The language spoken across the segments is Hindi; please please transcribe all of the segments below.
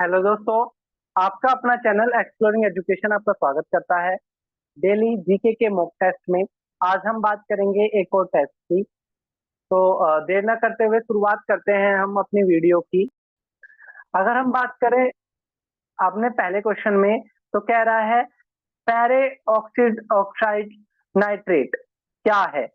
हेलो दोस्तों। आपका अपना चैनल एक्सप्लोरिंग एजुकेशन आपका स्वागत करता है। डेली जीके के मॉक टेस्ट में आज हम बात करेंगे एक और टेस्ट की। तो देर न करते हुए शुरुआत करते हैं हम अपनी वीडियो की। अगर हम बात करें आपने पहले क्वेश्चन में, तो कह रहा है पेरे ऑक्सीड ऑक्साइड नाइट्रेट क्या है?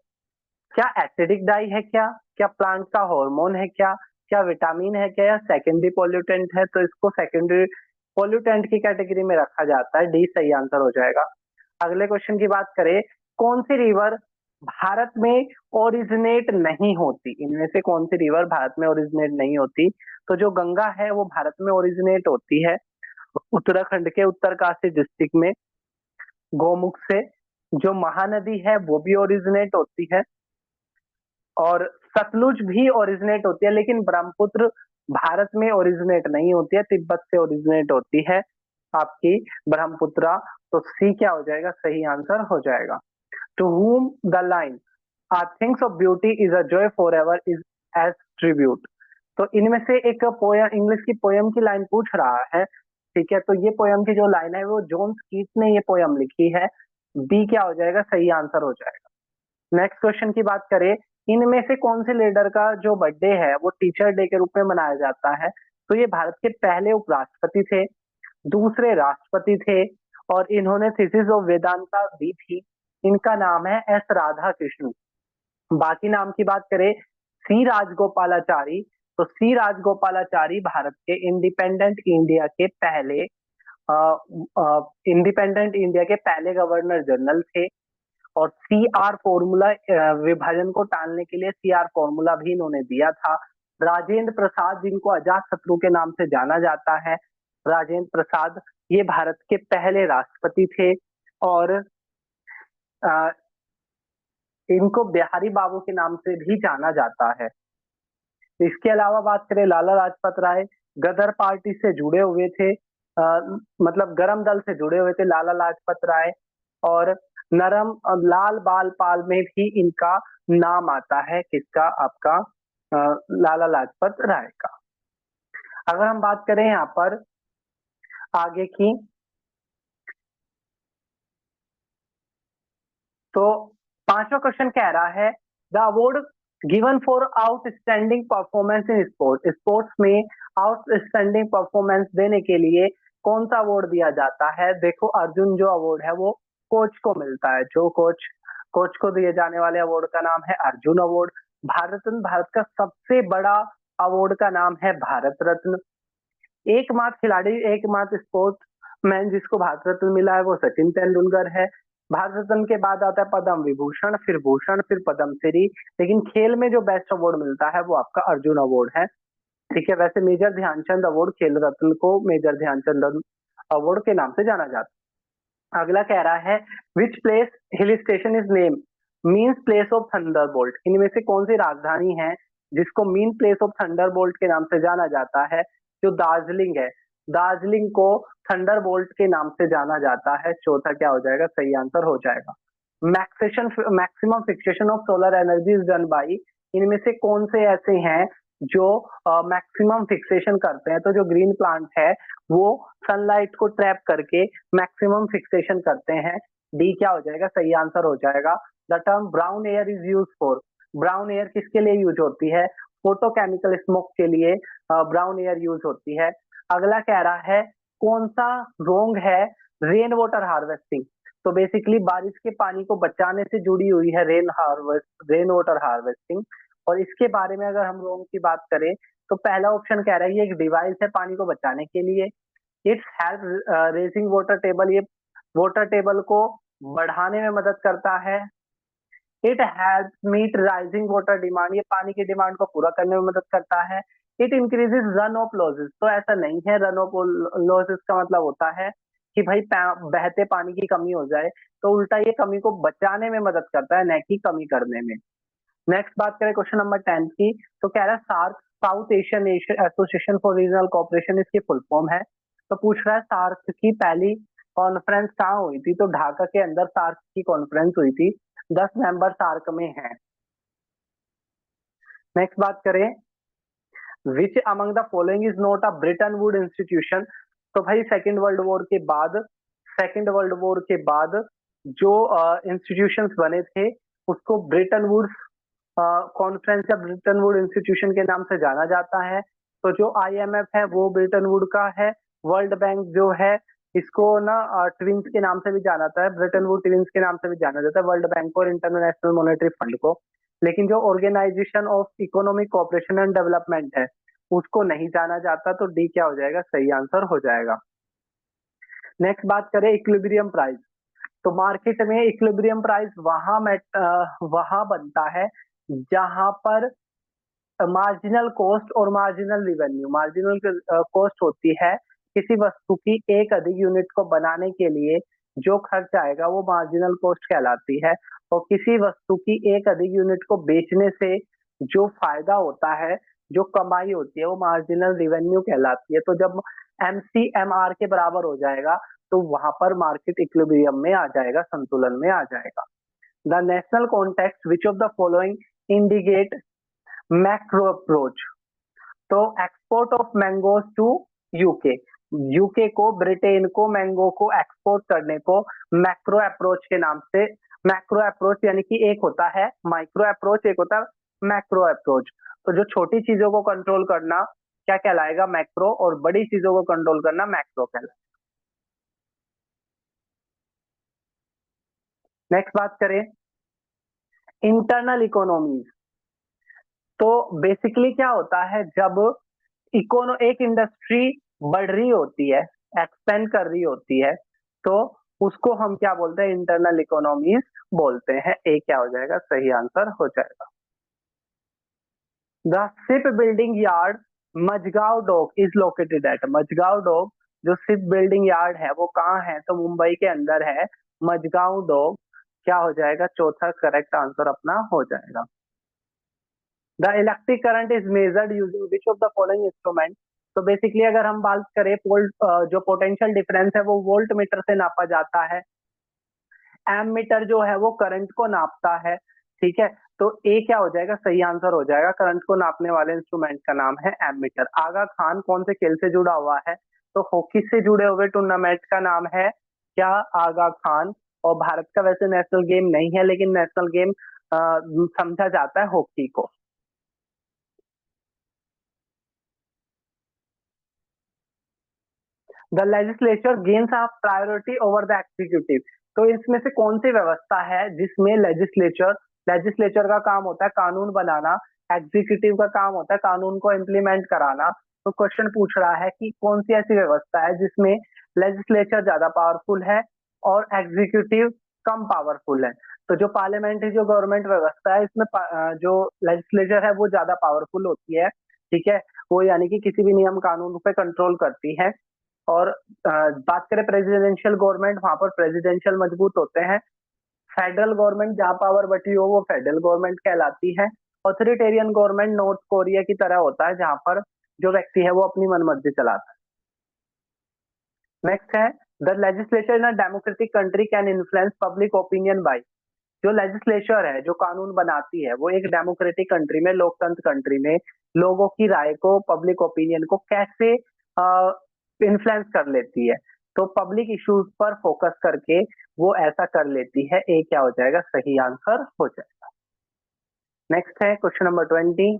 क्या एसिडिक डाई है? क्या क्या प्लांट का हार्मोन है? क्या क्या विटामिन है? क्या या सेकेंडरी पोल्यूटेंट है? तो इसको सेकेंडरी पोल्यूटेंट की कैटेगरी में रखा जाता है। डी सही आंसर हो जाएगा। अगले क्वेश्चन की बात करें, कौन सी रिवर भारत में ओरिजिनेट नहीं होती? इनमें से कौन सी रिवर भारत में ओरिजिनेट नहीं होती? तो जो गंगा है वो भारत में ओरिजिनेट होती है उत्तराखंड के उत्तरकाशी डिस्ट्रिक्ट में गौमुख से। जो महानदी है वो भी ओरिजिनेट होती है और सतलुज भी ओरिजिनेट होती है, लेकिन ब्रह्मपुत्र भारत में ओरिजिनेट नहीं होती है, तिब्बत से ओरिजिनेट होती है आपकी ब्रह्मपुत्रा। तो सी क्या हो जाएगा? सही आंसर हो जाएगा। To whom the line a things of beauty is a joy forever is as tribute. तो इनमें से एक पोयम, इंग्लिश की पोयम की लाइन पूछ रहा है। ठीक है, तो ये पोयम की जो लाइन है वो जॉन कीट ने ये पोयम लिखी है। बी क्या हो जाएगा? सही आंसर हो जाएगा। नेक्स्ट क्वेश्चन की बात करें, इनमें से कौन से लीडर का जो बर्थडे है वो टीचर डे के रूप में मनाया जाता है? तो ये भारत के पहले उपराष्ट्रपति थे, दूसरे राष्ट्रपति थे और इन्होंने थीसिस ऑफ वेदांता दी थी। इनका नाम है एस राधा कृष्ण। बाकी नाम की बात करें, सी राजगोपालाचारी। तो सी राजगोपालाचारी भारत के इंडिपेंडेंट इंडिया के पहले इंडिपेंडेंट इंडिया के पहले गवर्नर जनरल थे। और सीआर फॉर्मूला, विभाजन को टालने के लिए सीआर फॉर्मूला भी इन्होंने दिया था। राजेंद्र प्रसाद, जिनको अजात शत्रु के नाम से जाना जाता है, राजेंद्र प्रसाद, ये भारत के पहले राष्ट्रपति थे। और अ, इनको बिहारी बाबू के नाम से भी जाना जाता है। इसके अलावा बात करें, लाला लाजपत राय गदर पार्टी से जुड़े हुए थे, मतलब गरम दल से जुड़े हुए थे लाला लाजपत राय। और नरम लाल बाल पाल में भी इनका नाम आता है, किसका? आपका लाला लाजपत राय का। अगर हम बात करें यहाँ पर आगे की, तो पांचवा क्वेश्चन कह रहा है the award given for outstanding performance in sports. Sports में आउटस्टैंडिंग परफॉर्मेंस देने के लिए कौन सा अवार्ड दिया जाता है? देखो, अर्जुन जो अवार्ड है वो कोच को मिलता है। जो कोच कोच को दिए जाने वाले अवार्ड का नाम है अर्जुन अवार्ड। भारत रत्न भारत का सबसे बड़ा अवार्ड का नाम है भारत रत्न। एकमात्र खिलाड़ी, एकमात्र स्पोर्ट्स मैन जिसको भारत रत्न मिला है वो सचिन तेंदुलकर है। भारत रत्न के बाद आता है पद्म विभूषण, फिर भूषण, फिर पद्म श्री। लेकिन खेल में जो बेस्ट अवार्ड मिलता है वो आपका अर्जुन अवार्ड है। ठीक है, वैसे मेजर ध्यानचंद अवार्ड, खेल रत्न को मेजर ध्यानचंद अवार्ड के नाम से जाना जाता है। अगला कह रहा है which place hill station is name means place of Thunderbolt. इनमें से कौन सी राजधानी है जिसको मीन प्लेस ऑफ थंडरबोल्ट के नाम से जाना जाता है? जो दार्जिलिंग है, दार्जिलिंग को थंडरबोल्ट के नाम से जाना जाता है। चौथा क्या हो जाएगा? सही आंसर हो जाएगा। मैक्सेशन maximum fixation of solar energy is done by. इनमें से कौन से ऐसे हैं जो मैक्सिमम फिक्सेशन करते हैं? तो जो ग्रीन प्लांट है वो सनलाइट को ट्रैप करके मैक्सिमम फिक्सेशन करते हैं। डी क्या हो जाएगा? सही आंसर हो जाएगा। The term brown air is use for. Brown air किसके लिए यूज होती है? फोटोकेमिकल स्मोक के लिए ब्राउन एयर यूज होती है। अगला कह रहा है कौन सा रोंग है रेन वाटर हार्वेस्टिंग। तो बेसिकली बारिश के पानी को बचाने से जुड़ी हुई है रेन वाटर हार्वेस्टिंग। और इसके बारे में अगर हम रोंग की बात करें, तो पहला ऑप्शन कह रहा है ये एक डिवाइस है पानी को बचाने के लिए। It's help raising water table, ये वाटर टेबल को बढ़ाने में मदद करता है। It help meet rising water demand, ये पानी की डिमांड को पूरा करने में मदद करता है। It increases run of losses, तो ऐसा नहीं है। रन ऑफ लॉसेस का मतलब होता है कि भाई बहते पानी की कमी हो जाए, तो उल्टा ये कमी को बचाने में मदद करता है, न कि कमी करने में। नेक्स्ट बात करें क्वेश्चन नंबर 10 की, तो कह रहा है SAARC South Asian Association for Regional Cooperation इसकी फुल फॉर्म है। तो पूछ रहा है सार्क की पहली कॉन्फ्रेंस कहाँ हुई थी? तो ढाका के अंदर सार्क की कॉन्फ्रेंस हुई थी। 10 मेंबर सार्क में हैं। नेक्स्ट बात करें, which among the following is not a Britain would institution. तो भाई सेकेंड वर्ल्ड वॉर के बाद जो इंस्टीट्यूशंस बने थे उसको ब्रिटेन वुड्स कॉन्फ्रेंस या ब्रिटेन वुड इंस्टीट्यूशन के नाम से जाना जाता है। तो जो आईएमएफ है वो ब्रिटेन वुड का है। वर्ल्ड बैंक जो है इसको ना ट्विंस के नाम से भी जाना जाता है, ब्रिटेन वुड ट्विंस के नाम से भी जाना जाता है, वर्ल्ड बैंक और इंटरनेशनल मॉनेटरी फंड को। लेकिन जो Organisation of Economic Cooperation and Development है उसको नहीं जाना जाता। तो डी क्या हो जाएगा, सही आंसर हो जाएगा। नेक्स्ट बात करें इक्विलिब्रियम प्राइस। तो मार्केट में इक्विलिब्रियम प्राइस वहां बनता है जहां पर मार्जिनल कॉस्ट और मार्जिनल रिवेन्यू, मार्जिनल कॉस्ट होती है किसी वस्तु की एक अधिक यूनिट को बनाने के लिए जो खर्च आएगा वो मार्जिनल कॉस्ट कहलाती है। और किसी वस्तु की एक अधिक यूनिट को बेचने से जो फायदा होता है, जो कमाई होती है, वो मार्जिनल रिवेन्यू कहलाती है। तो जब एमसीएमआर के बराबर हो जाएगा तो वहां पर मार्केट इक्विलिब्रियम में आ जाएगा, संतुलन में आ जाएगा। The national context which of the following indicate macro approach. तो export of mangoes to UK, UK को, ब्रिटेन को मैंगो को एक्सपोर्ट करने को मैक्रो अप्रोच के नाम से, मैक्रो अप्रोच यानी कि एक होता है माइक्रो अप्रोच, एक होता है मैक्रो अप्रोच। तो जो छोटी चीजों को कंट्रोल करना क्या कहलाएगा, मैक्रो, और बड़ी चीजों को कंट्रोल करना मैक्रो कहलाएगा। नेक्स्ट बात करें इंटरनल इकोनॉमीज। तो बेसिकली क्या होता है, जब एक इंडस्ट्री बढ़ रही होती है, एक्सपेंड कर रही होती है, तो उसको हम क्या बोलते हैं, इंटरनल इकोनॉमीज बोलते हैं। ए क्या हो जाएगा, सही आंसर हो जाएगा। The ship building yard Mazagon Dock is located at. Mazagon Dock जो शिप बिल्डिंग यार्ड है वो कहाँ है, तो मुंबई के अंदर है मजगांव डॉक। क्या हो जाएगा, चौथा करेक्ट आंसर अपना हो जाएगा। The electric current is measured using which of the following instrument. तो बेसिकली अगर हम बात करें जो पोटेंशियल डिफरेंस है वो वोल्ट मीटर से नापा जाता है। एम मीटर जो है वो करंट को नापता है। ठीक है, तो ए क्या हो जाएगा, सही आंसर हो जाएगा। करंट को नापने वाले इंस्ट्रूमेंट का नाम है एम मीटर। आगा खान कौन से खेल से जुड़ा हुआ है, तो हॉकी से जुड़े हुए टूर्नामेंट का नाम है क्या, आगा खान। और भारत का वैसे नेशनल गेम नहीं है लेकिन नेशनल गेम समझा जाता है हॉकी को। The legislature gains a priority over the executive. तो इसमें से कौन सी व्यवस्था है जिसमें लेजिस्लेचर का काम होता है कानून बनाना, एग्जीक्यूटिव का काम होता है कानून को इम्प्लीमेंट कराना। तो क्वेश्चन पूछ रहा है कि कौन सी ऐसी व्यवस्था है जिसमें लेजिस्लेचर ज्यादा पावरफुल है और एग्जीक्यूटिव कम पावरफुल है। तो जो पार्लियामेंट्री, जो गवर्नमेंट व्यवस्था है, इसमें जो लेजिस्लेचर है वो ज्यादा पावरफुल होती है। ठीक है, वो यानी कि किसी भी नियम कानून पे कंट्रोल करती है। और बात करें प्रेसिडेंशियल गवर्नमेंट, वहां पर प्रेसिडेंशियल मजबूत होते हैं। फेडरल गवर्नमेंट जहां पावर बटी हो वो फेडरल गवर्नमेंट कहलाती है। ऑथोरिटेरियन गवर्नमेंट नॉर्थ कोरिया की तरह होता है जहां पर जो व्यक्ति है वो अपनी मनमर्जी चलाता है। नेक्स्ट है the legislature in a democratic country can influence public opinion by. जो लेजिस्लेचर है, जो कानून बनाती है, वो एक डेमोक्रेटिक कंट्री में, लोकतंत्र कंट्री में लोगों की राय को, पब्लिक ओपिनियन को कैसे इन्फ्लुएंस कर लेती है, तो पब्लिक इश्यूज पर फोकस करके वो ऐसा कर लेती है। ए क्या हो जाएगा, सही आंसर हो जाएगा। नेक्स्ट है question number 20।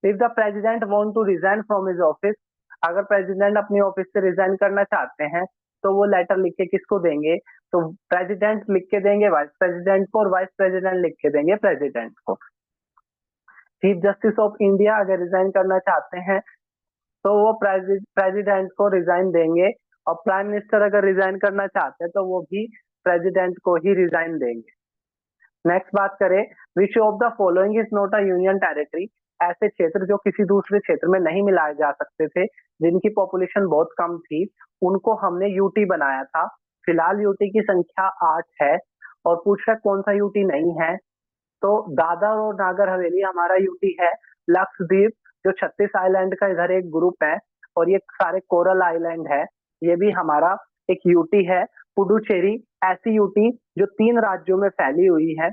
If the president want to resign from his office. अगर प्रेसिडेंट अपने ऑफिस से रिजाइन करना चाहते हैं तो वो लेटर लिख के किसको देंगे, तो प्रेसिडेंट लिख के देंगे वाइस प्रेसिडेंट को, और वाइस प्रेसिडेंट लिख के देंगे प्रेसिडेंट को। चीफ जस्टिस ऑफ इंडिया अगर रिजाइन करना चाहते हैं तो वो प्रेसिडेंट को रिजाइन देंगे, और प्राइम मिनिस्टर अगर रिजाइन करना चाहते हैं तो वो भी प्रेसिडेंट को ही रिजाइन देंगे। नेक्स्ट बात करें, विच of the following is not a union territory. ऐसे क्षेत्र जो किसी दूसरे क्षेत्र में नहीं मिलाए जा सकते थे, जिनकी पॉपुलेशन बहुत कम थी, उनको हमने यूटी बनाया था। फिलहाल यूटी की संख्या 8 है। और पूछ रहा कौन सा यूटी नहीं है, तो दादर और नागर हवेली हमारा यूटी है। लक्षद्वीप जो 36 आइलैंड का इधर एक ग्रुप है, और ये सारे कोरल आइलैंड है, ये भी हमारा एक यूटी है। पुडुचेरी ऐसी यूटी जो 3 राज्यों में फैली हुई है।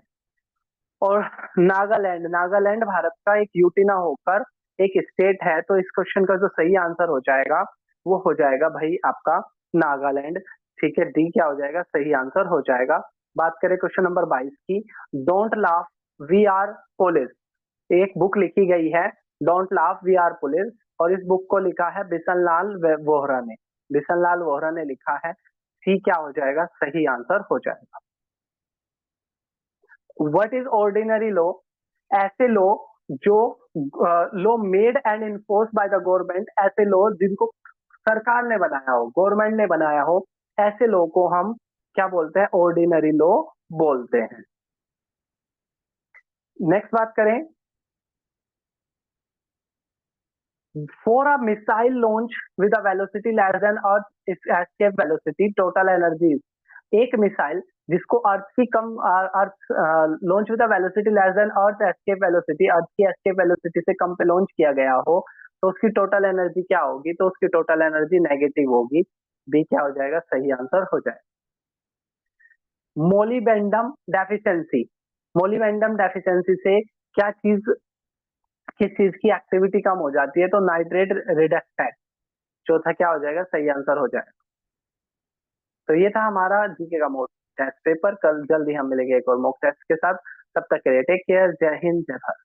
और नागालैंड, नागालैंड भारत का एक यूटी ना होकर एक स्टेट है, तो इस क्वेश्चन का जो सही आंसर हो जाएगा वो हो जाएगा भाई आपका नागालैंड। ठीक है, डी क्या हो जाएगा, सही आंसर हो जाएगा। बात करें क्वेश्चन नंबर 22 की, don't laugh we are police. एक बुक लिखी गई है don't laugh we are police, और इस बुक को लिखा है बिशन लाल वोहरा ने। बिशन लाल वोहरा ने लिखा है। सी क्या हो जाएगा, सही आंसर हो जाएगा। What is ordinary law? ऐसे लॉ जो law made and enforce by the government, ऐसे लॉ जिनको सरकार ने बनाया हो, गवर्नमेंट ने बनाया हो, ऐसे लॉ को हम क्या बोलते हैं, ऑर्डिनरी लॉ बोलते हैं। नेक्स्ट बात करें, for a missile launch with a velocity less than earth escape velocity total energy. एक मिसाइल जिसको अर्थ की कम earth launch with a velocity less than earth escape velocity, earth की एस्केप वेलोसिटी से कम पे लॉन्च किया गया हो, तो उसकी टोटल एनर्जी क्या होगी, तो उसकी टोटल एनर्जी नेगेटिव होगी। बी क्या हो जाएगा, सही आंसर हो जाएगा। मोलिबेंडम डेफिशिएंसी, मोलिबेंडम डेफिशिएंसी से क्या चीज, किस चीज की एक्टिविटी कम हो जाती है, तो नाइट्रेट रिडक्टेंट। चौथा क्या हो जाएगा, सही आंसर हो जाएगा। तो ये था हमारा जीके का मॉक टेस्ट पेपर। कल जल्दी हम मिलेंगे एक और मॉक टेस्ट के साथ। तब तक के लिए टेक केयर, जय हिंद, जय भारत।